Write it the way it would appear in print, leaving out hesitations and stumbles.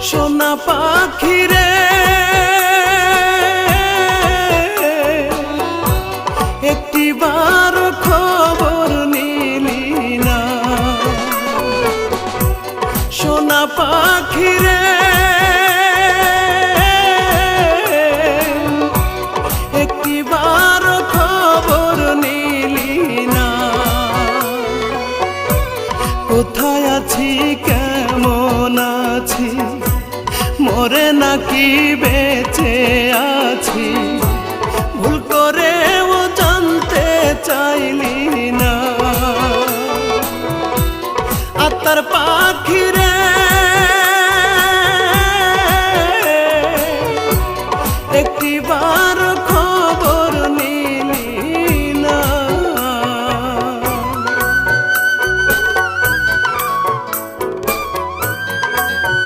সোনা পাখি রে একটিবার খবর নিলি না। সোনা পাখি রে একটিবার খবর নিলি না। কোথায় আছি কেমন আছি মরে নাকি বেঁচে আছি ভুল করেও জানতে চাইলি না। আত্মার পাখি রে